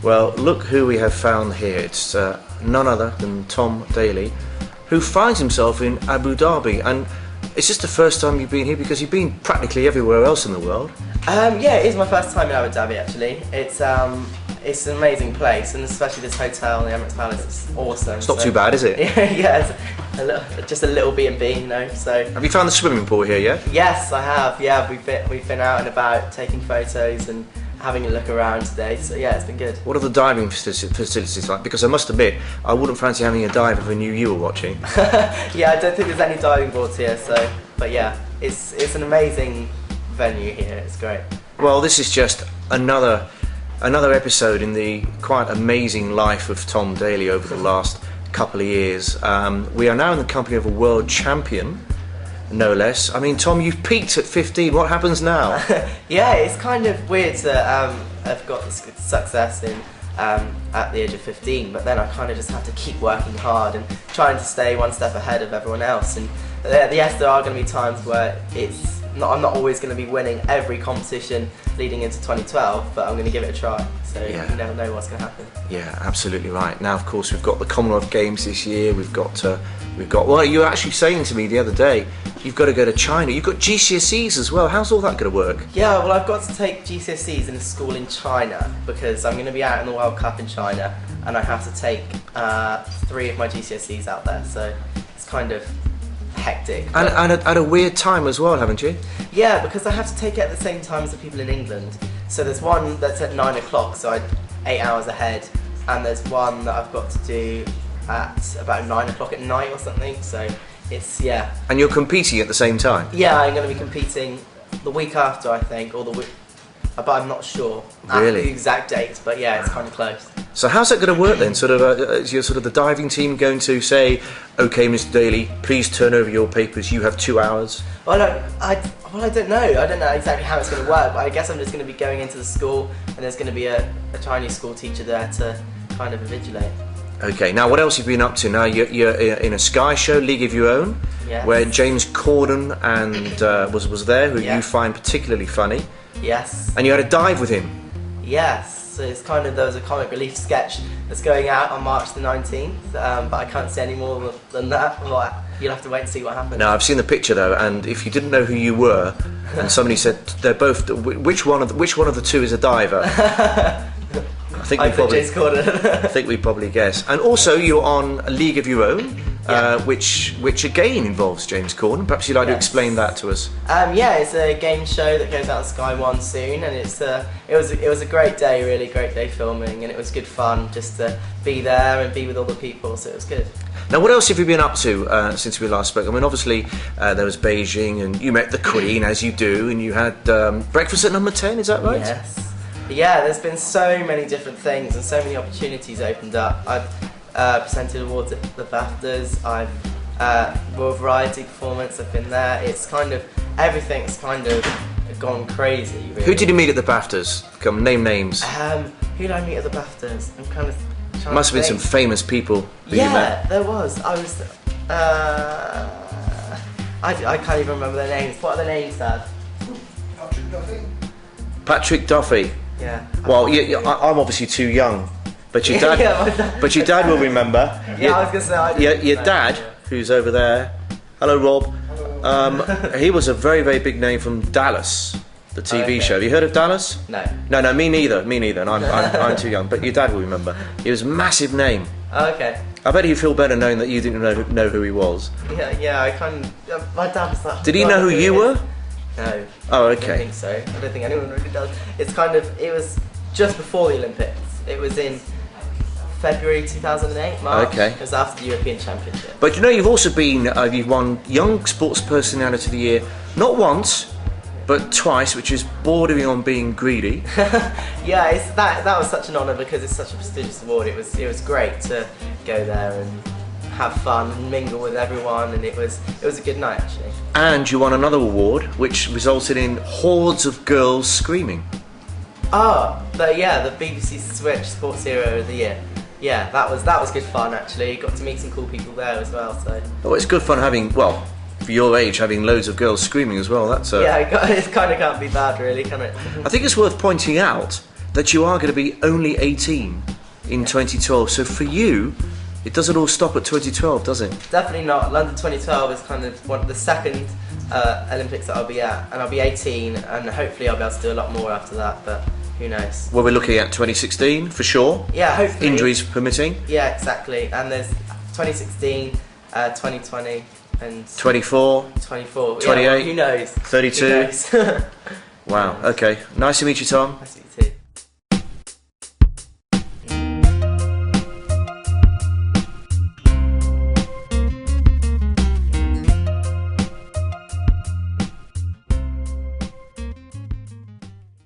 Well, look who we have found here. It's none other than Tom Daley, who finds himself in Abu Dhabi. And it's just the first time you've been here, because you've been practically everywhere else in the world. Yeah, it is my first time in Abu Dhabi actually. It's an amazing place, and especially this hotel in the Emirates Palace. It's awesome. It's not too bad, is it? Yeah, it's just a little B&B, you know. So. Have you found the swimming pool here yet? Yes, I have. Yeah, we've been out and about taking photos and having a look around today. So yeah, it's been good. What are the diving facilities like? Because I must admit, I wouldn't fancy having a dive if I knew you were watching. Yeah, I don't think there's any diving boards here. So, but yeah, it's an amazing venue here. It's great. Well, this is just another episode in the quite amazing life of Tom Daley over the last couple of years. We are now in the company of a world champion, no less. I mean, Tom, you've peaked at 15. What happens now? Yeah, it's kind of weird to have got this good success in at the age of 15, but then I kind of just have to keep working hard and trying to stay one step ahead of everyone else. And yes, there are going to be times where I'm not always going to be winning every competition leading into 2012, but I'm going to give it a try. So yeah. You never know what's going to happen. Yeah, absolutely right. Now, of course, we've got the Commonwealth Games this year. We've got. Well, you were actually saying to me the other day, you've got to go to China. You've got GCSEs as well. How's all that going to work? Yeah, well, I've got to take GCSEs in a school in China because I'm going to be out in the World Cup in China, and I have to take 3 of my GCSEs out there. So it's kind of hectic. And at a weird time as well, haven't you? Yeah, because I have to take it at the same time as the people in England. So there's one that's at 9 o'clock, so I'm 8 hours ahead, and there's one that I've got to do at about 9 o'clock at night or something. So it's, yeah. And you're competing at the same time? Yeah, I'm going to be competing the week after, I think, or the week, but I'm not sure really the exact dates. But yeah, it's kind of close. So how's that going to work then? Is your the diving team going to say, "Okay, Mr. Daley, please turn over your papers. You have 2 hours"? Well, I don't know. I don't know exactly how it's going to work, but I guess I'm just going to be going into the school, and there's going to be a Chinese school teacher there to kind of invigilate. Okay, now what else have you been up to? Now you're in a Sky show, League of Your Own, yes, where James Corden and was there, who you find particularly funny. Yes. And you had a dive with him. Yes. So it's kind of, there was a comic relief sketch that's going out on March the 19th, but I can't say any more than that. Well, you'll have to wait and see what happens. No, I've seen the picture though, and if you didn't know who you were, and somebody said they're both, which one of the two is a diver? I think we probably guess. And also, you're on a League of Your Own, which again involves James Corden. Perhaps you'd like to explain that to us. Yeah, it's a game show that goes out on Sky One soon, and it was a great day, really great day filming, and it was good fun just to be there and be with all the people. So it was good. Now, what else have you been up to since we last spoke? I mean, obviously there was Beijing, and you met the Queen as you do, and you had breakfast at number 10. Is that right? Yes. Yeah, there's been so many different things and so many opportunities opened up. I've presented awards at the BAFTAs, I've World Variety Performance, I've been there. It's kind of, everything's kind of gone crazy, really. Who did you meet at the BAFTAs? Come, name names. Who did I meet at the BAFTAs? I'm kind of trying Must to have been some famous people that you met. Yeah, there was. I was, I can't even remember their names. What are their names, Dad? Patrick Duffy. Patrick Duffy. Yeah. Well, I'm obviously too young, but your dad, but your dad will remember. Yeah, I was gonna say. Your dad, who's over there. Hello, Rob. Hello. He was a very, very big name from Dallas, the TV show. Have you heard of Dallas? No. No, me neither. And I'm too young. But your dad will remember. He was a massive name. Oh, okay. I bet he'd feel better knowing that you didn't know who he was. Yeah. I kind of. My dad was that. Did he know who you were? No. Oh, okay. I don't think so. I don't think anyone really does. It was just before the Olympics. It was in February 2008, March. Okay. It was after the European Championship. But you know, you've also been, you've won Young Sports Personality of the Year, not once, but twice, which is bordering on being greedy. Yeah, that was such an honour because it's such a prestigious award. It was great to go there and have fun and mingle with everyone, and it was a good night actually. And you won another award, which resulted in hordes of girls screaming. Oh, the BBC Switch Sports Hero of the Year. Yeah, that was good fun actually. Got to meet some cool people there as well. So. Oh, it's good fun having, well, for your age, having loads of girls screaming as well. That's yeah, it kind of can't be bad, really, can it? I think it's worth pointing out that you are going to be only 18 in 2012. So for you, it doesn't all stop at 2012, does it? Definitely not. London 2012 is kind of the second Olympics that I'll be at, and I'll be 18, and hopefully I'll be able to do a lot more after that, but who knows. Well, we're looking at 2016 for sure. Yeah, hopefully. Injuries permitting. Yeah, exactly. And there's 2016, 2020, and 24, 24. 28, yeah, well, who knows? 32. Who knows? Wow, okay. Nice to meet you, Tom. Nice to meet you too.